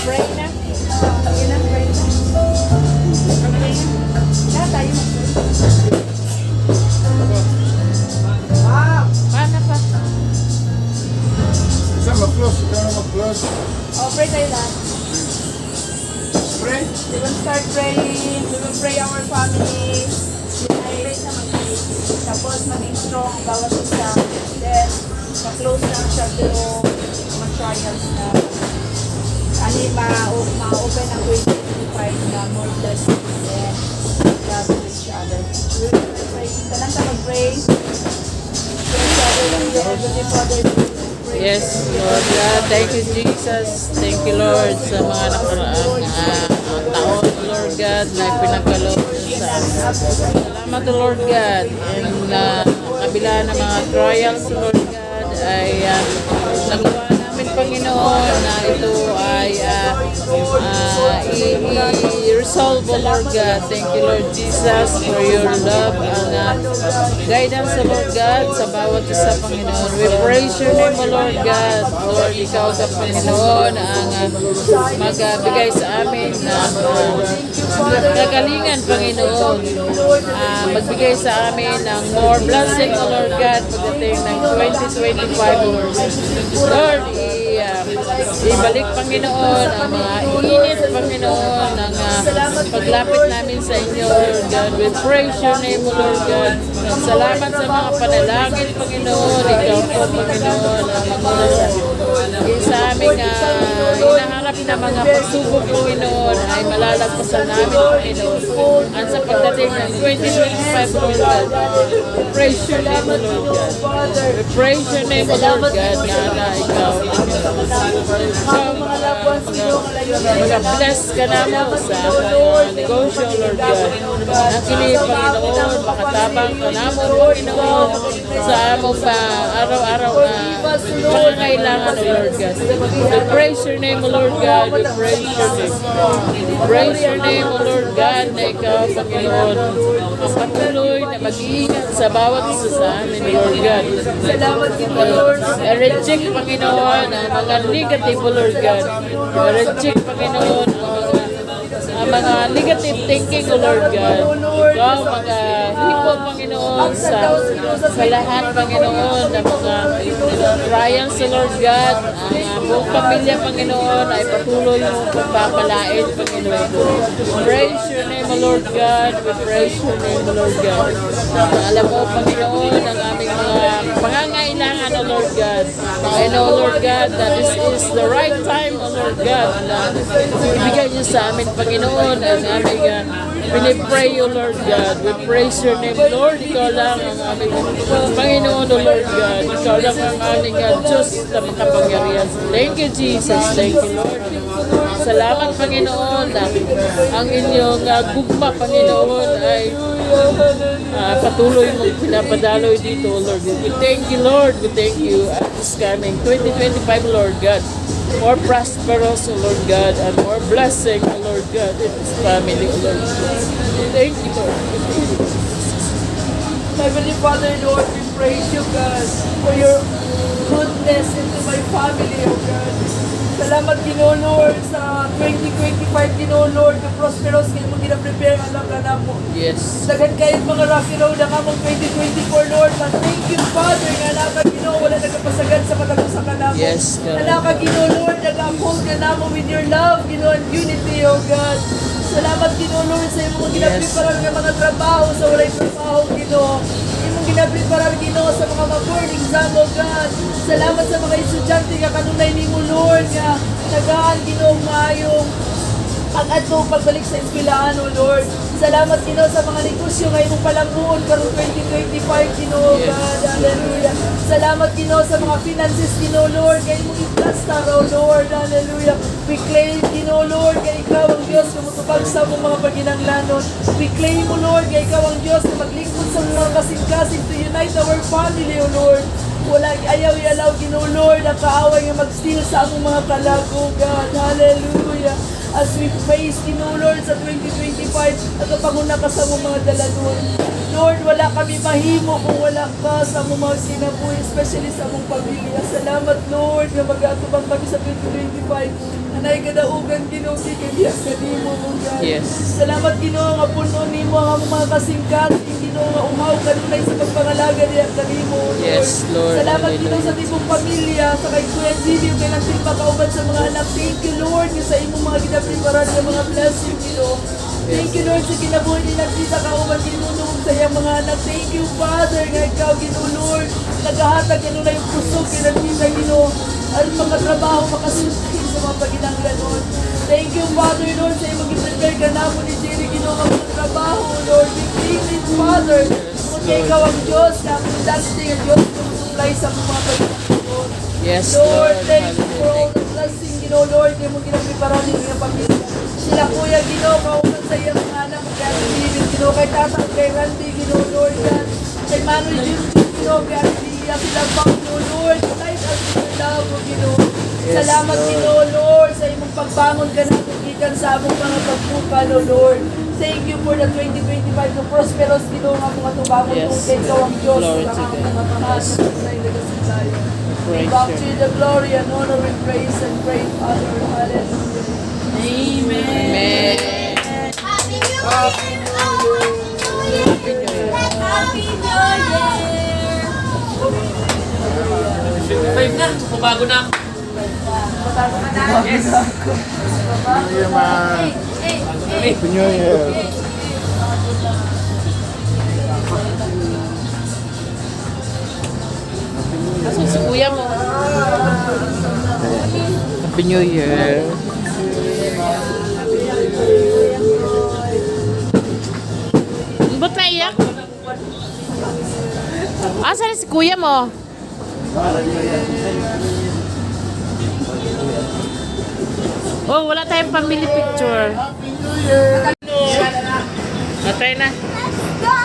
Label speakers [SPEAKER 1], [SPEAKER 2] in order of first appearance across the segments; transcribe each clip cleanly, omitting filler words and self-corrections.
[SPEAKER 1] Pray na. Yun na, pray na. Pray na. Lahat tayo mag-pray. Paano pa?
[SPEAKER 2] Isa mag-close, ikaw na mag-close.
[SPEAKER 1] Pray tayo lahat.
[SPEAKER 2] Pray.
[SPEAKER 1] We will start praying. We will pray our family. Unite na mag-pray. Tapos maging strong ang bawat isa. Then, ma-close lang siya pero mga trials na ma-open ang 2025 na more blessings and love to each other. We will pray. Talanta mag-pray. Heavenly Father,
[SPEAKER 3] Yes, Lord God. Thank you, Jesus. Thank you, Lord, sa mga nakaraang taon, Lord God, na pinagkaloob sa amin. Salamat, Lord God. And kabila ng mga trials, Lord God, ay nagawa namin, Panginoon, na ito ay i-resolve, Lord God. Thank you, Lord Jesus, for your love and guidance, Lord God, sa bawat isa, Panginoon. We praise your name, Lord God. Lord, ikaw ka, Panginoon, ang magbigay sa amin ng kagalingan, Panginoon. Magbigay sa amin ng more blessing, Lord God, pagdating ng 2025, Lord. Lord, ibalik, Panginoon, ang mga init, Panginoon, ang paglapit namin sa inyo, Lord God. We praise your name, Lord God. Salamat sa mga panalangin, Panginoon. Ikaw po, Panginoon, ang sa aming hinaharap na mga pagsubok, Panginoon, ay malalagpasan namin, Panginoon. At sa pagdating ng 2025, Lord God, we praise your name, Lord God. We praise your name, Lord God, na ikaw, mag-bless ka naman sa negosyo, Lord God. Nakinig, Panginoon, makatabang ka naman, Panginoon, sa among araw-araw na pangangailangan, Lord God. We praise your name, Lord God. We praise your name. Praise your name, Lord God, na ikaw, Panginoon, ang patuloy na mag-iingat sa bawat isa sa amin, Lord God.
[SPEAKER 1] salamat kita, Lord.
[SPEAKER 3] Reject, Panginoon, ang mga negative, Lord God. Reject, Panginoon, ang mga negative thinking, Lord God. Ikaw, mga hipo, Panginoon, sa lahat, Panginoon, ng mga trials, Lord God. Ang buong pamilya, Panginoon, ay patuloy mong pagpapalain, Panginoon. Praise your name, Lord God. We praise your name, Lord God. Alam mo, Panginoon, ang aming mga pangangailangan, Lord God. I know, Lord God, that this is the right time, Lord God, na ibigay niyo sa amin, Panginoon, ang aming pinipray, O Lord God. We praise your name, Lord. Ikaw lang ang aming Panginoon, O Lord God. Ikaw lang ang aming Diyos na makapangyarihan. Thank you, Jesus. Thank you, Lord. Salamat, Panginoon, na ang inyong gugma, Panginoon, ay patuloy mong pinapadaloy dito, Lord. We thank you, Lord. We thank you at this coming 2025, Lord God. More prosperous, O Lord God, and more blessing, O Lord God, in this family, O Lord God. Thank you, Lord.
[SPEAKER 1] Heavenly Father, Lord, we praise you, God, for your goodness into my family, oh God. Salamat, Ginoo, Lord, sa 2025, Ginoo, Lord, the prosperous kayo mo gina-prepare ang lang mo.
[SPEAKER 3] Yes.
[SPEAKER 1] Dagan kayo mga rocky road ang among 2024, Lord. But thank you, Father, nga nakag, Ginoo, wala nagkapasagad sa matagos sa kanamo.
[SPEAKER 3] Yes, God.
[SPEAKER 1] Nakag, Ginoo, Lord, nag-uphold ka namo with your love, Ginoo, and unity, oh God. Salamat, Ginoo, Lord, sa iyong mga ginapreparar ng mga trabaho sa walay trabaho, Ginoo. Imong ginapreparar, Ginoo, sa mga mag-board exam, oh God. Salamat sa mga estudyante nga kanunay nimo, Lord, nga tagaan, Ginoo, maayong ang ato pagbalik sa eskwelahan, O Lord. Salamat, Ginoo, sa mga negosyo nga imong palanguon karong 2025, Ginoo, God. Hallelujah. Salamat, Ginoo, sa mga finances, Ginoo, Lord. Kaya imong i-plaster, O Lord. Hallelujah. We claim, Ginoo, Lord, kaya ikaw ang Diyos na mutubag sa mong mga paginanglanon. We claim, O Lord, kaya ikaw ang Diyos na maglingkod sa mga kasing-kasing to unite our family, O Lord. Wala ayaw i-allow, Ginoo, Lord, ang kaaway nga mag-steal sa among mga kalago, God. Hallelujah. As we face, Ginoo, Lord, sa 2025, at panguna ka sa mong mga dalagon. Lord, wala kami mahimo kung wala ka sa among mga kinabuhi, especially sa among pamilya. Salamat, Lord, na mag-atubang kami sa 2025. Anay kadaugan, Ginoo, kikiliyak ka nimo, mong God.
[SPEAKER 3] Yes.
[SPEAKER 1] Salamat, Ginoo, nga puno nimo ang among mga kasing-kasing, Ginoo, nga umaw kanunay sa pagpangalaga niya kanimo, Lord.
[SPEAKER 3] Yes, Lord.
[SPEAKER 1] Salamat, Ginoo,
[SPEAKER 3] Hallelujah.
[SPEAKER 1] sa tibong pamilya, sa kay Kuya Jimmy, kay natin makauban sa mga anak. Thank you, Lord, nga sa imong mga ginapreparan ng mga blessing, Ginoo. Thank you, Lord, sa kinabuhi ni Nagsita kauban, Ginoo, sa iyang mga anak. Thank you, Father, nga ikaw, Ginoo, Lord, naghahatag kanunay yung puso, kinagpisa, Ginoo, at mga trabaho makasulti sa mga paginangganon. Thank you, Father, Lord, sa imong i-prepare ka na mo ni Jerry, Ginoo, ang mga trabaho, Lord. We thank you, Father, kung ikaw ang Diyos, na ang dancing ang Diyos, kung supply sa mga paginangganon.
[SPEAKER 3] Yes,
[SPEAKER 1] Lord,
[SPEAKER 3] Lord.
[SPEAKER 1] thank you for all
[SPEAKER 3] Hallelujah.
[SPEAKER 1] the blessing, Ginoo, Lord, kaya mo ginaprepara ng iyong pamilya. Sila, Kuya, Ginoo, kaupan sa iyong mga anak, kaya David, Ginoo, kay Tatang, kay Randy, Ginoo, Lord, God, kay Manuel, Ginoo, kay Ardia, sila, Ginoo, Lord, life as your love, Ginoo.
[SPEAKER 3] Yes,
[SPEAKER 1] Salamat,
[SPEAKER 3] Lord.
[SPEAKER 1] Ginoo, Lord, sa imong pagbangon ka na, ikan sa among mga pagbukan, O Lord. Thank you for the 2025 to prosperous, Ginoo, nga mga tubangon,
[SPEAKER 3] Yes,
[SPEAKER 1] kung kay ikaw ang Diyos,
[SPEAKER 3] Glory
[SPEAKER 1] sa
[SPEAKER 3] to
[SPEAKER 1] among
[SPEAKER 3] God.
[SPEAKER 1] mga pangalan, sa ilagay tayo.
[SPEAKER 3] Praise
[SPEAKER 1] Back
[SPEAKER 3] you.
[SPEAKER 1] to you the glory and honor and praise and praise, Father. Hallelujah.
[SPEAKER 3] Amen.
[SPEAKER 4] Happy New Year! Happy New Year! Happy New Year!
[SPEAKER 5] Five na, bago na. Yes.
[SPEAKER 2] Year, man. Happy New Year.
[SPEAKER 3] Asan si kuya mo? Happy New Year. Ba't naiyak? Asan si kuya mo? Oh, wala tayong family picture.
[SPEAKER 2] Happy New Year.
[SPEAKER 3] Natay na.
[SPEAKER 4] Go!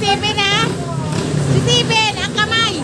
[SPEAKER 4] Steven ha? Si Steven, ang kamay!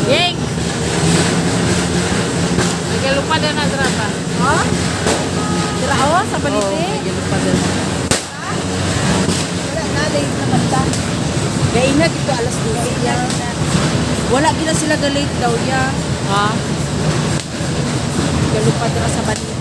[SPEAKER 3] Yeng! Nagalupa na na drapa.
[SPEAKER 4] Ha? Dirao sa
[SPEAKER 3] Oo,
[SPEAKER 4] balite?
[SPEAKER 3] nagalupa na.
[SPEAKER 4] Wala na, late naman ta. Gaya na dito alas 12 ya. Wala gina sila ga late daw ya.
[SPEAKER 3] Ha?
[SPEAKER 4] Galupad ra sa balite.